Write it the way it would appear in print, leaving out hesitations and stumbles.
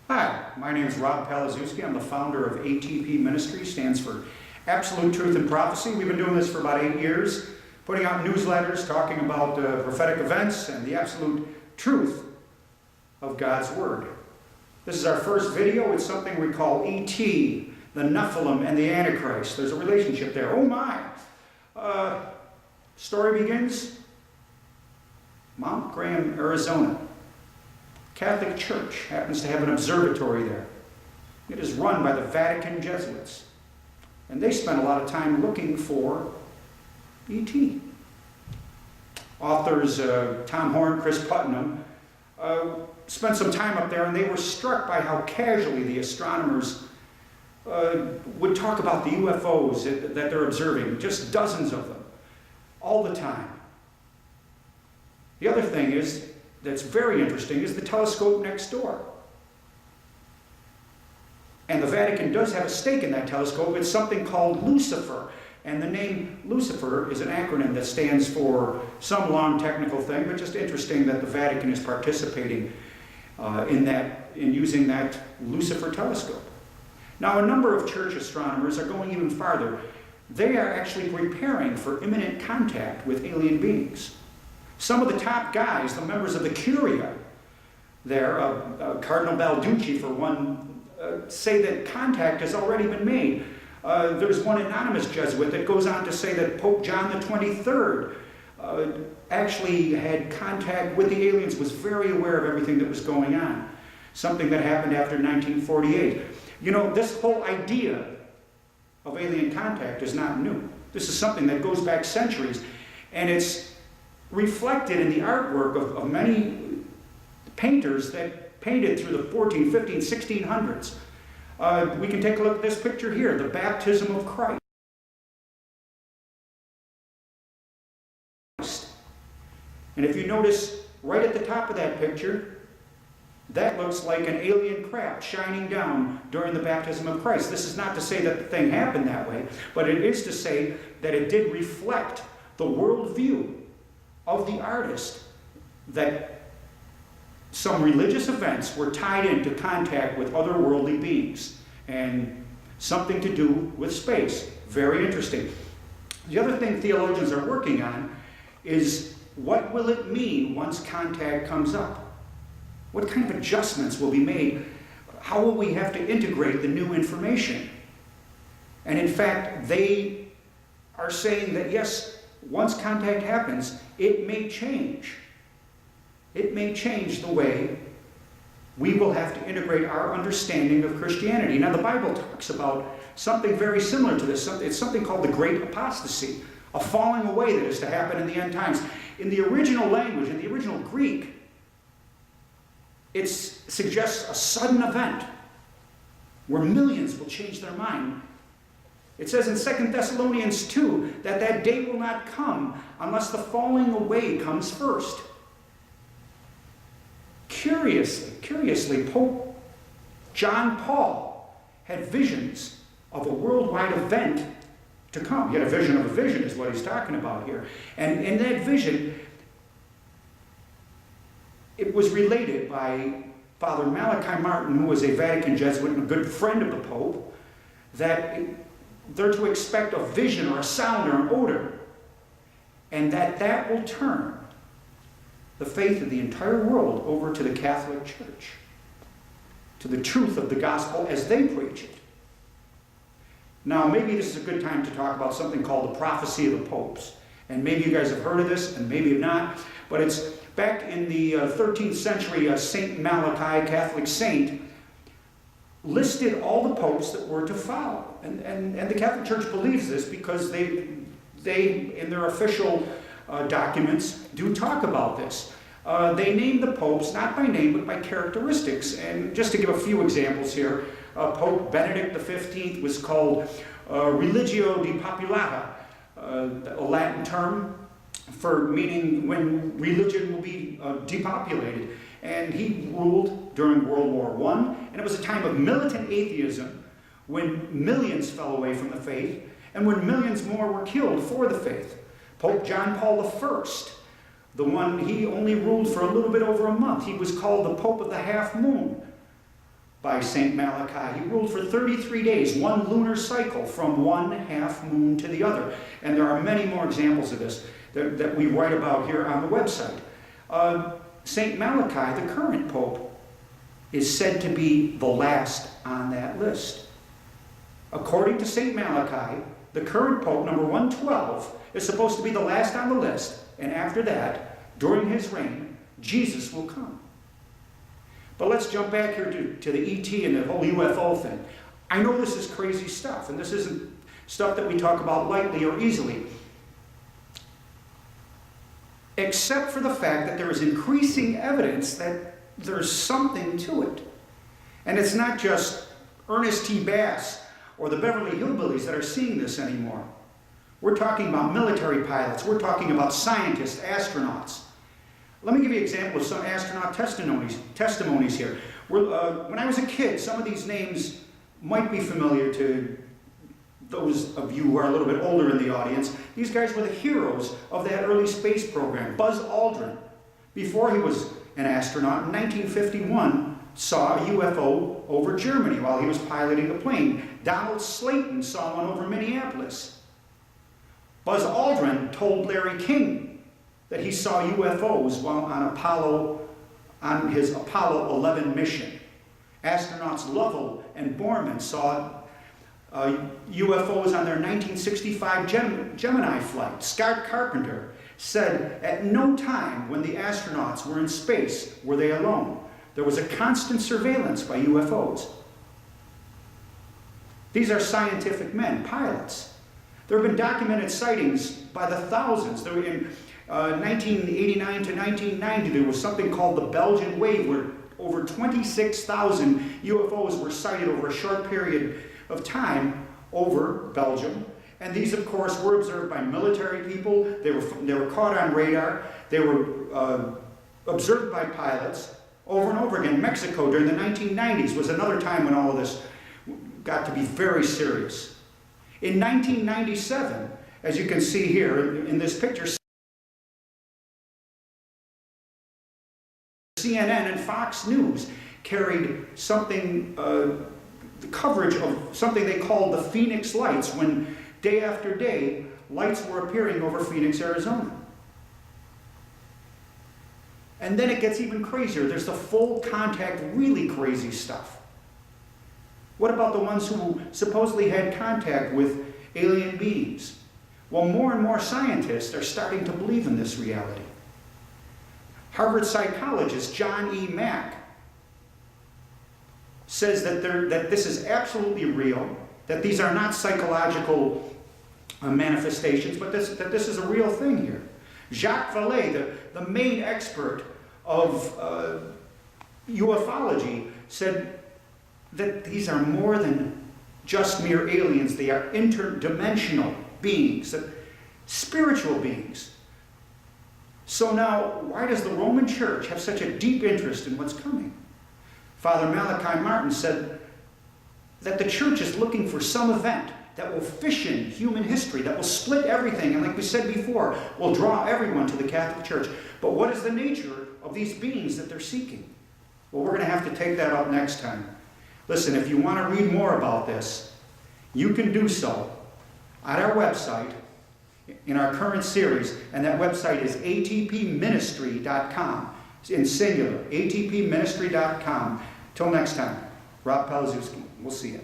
Hi, my name is Rob Palazewski. I'm the founder of ATP Ministry, stands for Absolute Truth and Prophecy. We've been doing this for about 8 years, putting out newsletters talking about prophetic events and the absolute truth of God's Word. This is our first video. It's something we call E.T., the Nephilim and the Antichrist. There's a relationship there. Oh my! Story begins Mount Graham, Arizona. Catholic Church happens to have an observatory there. It is run by the Vatican Jesuits. And they spent a lot of time looking for E.T. Authors Tom Horn, Chris Putnam spent some time up there, and they were struck by how casually the astronomers would talk about the UFOs that they're observing, just dozens of them, all the time. The other thing is, that's very interesting, is the telescope next door. And the Vatican does have a stake in that telescope. It's something called Lucifer. And the name Lucifer is an acronym that stands for some long technical thing, but just interesting that the Vatican is participating in using that Lucifer telescope. Now, a number of church astronomers are going even farther. They are actually preparing for imminent contact with alien beings. Some of the top guys, the members of the Curia there, Cardinal Balducci for one, say that contact has already been made. There's one anonymous Jesuit that goes on to say that Pope John the 23rd actually had contact with the aliens, was very aware of everything that was going on. Something that happened after 1948. You know, this whole idea of alien contact is not new. This is something that goes back centuries, and it's reflected in the artwork of many painters that painted through the 14, 15, 1600s. We can take a look at this picture here, the baptism of Christ. And if you notice right at the top of that picture, that looks like an alien craft shining down during the baptism of Christ. This is not to say that the thing happened that way, but it is to say that it did reflect the worldview of the artist, that some religious events were tied into contact with otherworldly beings and something to do with space. Very interesting. The other thing theologians are working on is, what will it mean once contact comes up? What kind of adjustments will be made? How will we have to integrate the new information? And in fact, they are saying that yes, once contact happens, it may change. It may change the way we will have to integrate our understanding of Christianity. Now, the Bible talks about something very similar to this. It's something called the Great Apostasy, a falling away that is to happen in the end times. In the original language, in the original Greek, it suggests a sudden event where millions will change their mind. It says in 2 Thessalonians 2 that that day will not come unless the falling away comes first. Curiously, Pope John Paul had visions of a worldwide event to come. He had a vision of a vision, is what he's talking about here. And in that vision, it was related by Father Malachi Martin, who was a Vatican Jesuit and a good friend of the Pope, that they're to expect a vision or a sound or an odor, and that will turn the faith of the entire world over to the Catholic Church, to the truth of the gospel as they preach it. Now, maybe this is a good time to talk about something called the prophecy of the popes. And maybe you guys have heard of this, and maybe not, but it's back in the 13th century, Saint Malachi, Catholic saint, listed all the popes that were to follow. And the Catholic Church believes this because they in their official documents, do talk about this. They name the popes not by name, but by characteristics. And just to give a few examples here, Pope Benedict XV was called Religio Depopulata, a Latin term for meaning when religion will be depopulated. And he ruled during World War I, and it was a time of militant atheism when millions fell away from the faith and when millions more were killed for the faith. Pope John Paul I, the one, he only ruled for a little bit over a month. He was called the Pope of the Half Moon. by St. Malachi. He ruled for 33 days, one lunar cycle from one half moon to the other. And there are many more examples of this that we write about here on the website. St. Malachi, the current pope, is said to be the last on that list. According to St. Malachi, the current pope, number 112, is supposed to be the last on the list. And after that, during his reign, Jesus will come. But let's jump back here to the ET and the whole UFO thing. I know this is crazy stuff, and this isn't stuff that we talk about lightly or easily. Except for the fact that there is increasing evidence that there's something to it. And it's not just Ernest T. Bass or the Beverly Hillbillies that are seeing this anymore. We're talking about military pilots. We're talking about scientists, astronauts. Let me give you an example of some astronaut testimonies here. When I was a kid, some of these names might be familiar to those of you who are a little bit older in the audience. These guys were the heroes of that early space program. Buzz Aldrin, before he was an astronaut, in 1951, saw a UFO over Germany while he was piloting the plane. Donald Slayton saw one over Minneapolis. Buzz Aldrin told Larry King that he saw UFOs while on his Apollo 11 mission. Astronauts Lovell and Borman saw UFOs on their 1965 Gemini flight. Scott Carpenter said, at no time when the astronauts were in space were they alone. There was a constant surveillance by UFOs. These are scientific men, pilots. There have been documented sightings by the thousands. There were in 1989 to 1990, there was something called the Belgian wave, where over 26,000 UFOs were sighted over a short period of time over Belgium. And these, of course, were observed by military people. They were caught on radar. They were observed by pilots over and over again. Mexico during the 1990s was another time when all of this got to be very serious. In 1997, as you can see here in this picture, CNN and Fox News carried something, the coverage of something they called the Phoenix Lights, when day after day, lights were appearing over Phoenix, Arizona. And then it gets even crazier. There's the full contact, really crazy stuff. What about the ones who supposedly had contact with alien beings? Well, more and more scientists are starting to believe in this reality. Harvard psychologist John E. Mack says that this is absolutely real, that these are not psychological manifestations, but that this is a real thing here. Jacques Vallée, the main expert of ufology, said that these are more than just mere aliens. They are interdimensional beings, spiritual beings. So now, why does the Roman Church have such a deep interest in what's coming? Father Malachi Martin said that the Church is looking for some event that will fission human history, that will split everything, and like we said before, will draw everyone to the Catholic Church. But what is the nature of these beings that they're seeking? Well, we're going to have to take that up next time. Listen, if you want to read more about this, you can do so at our website in our current series, and that website is atpministry.com. In singular, atpministry.com. Till next time, Rob Palazuski. We'll see you.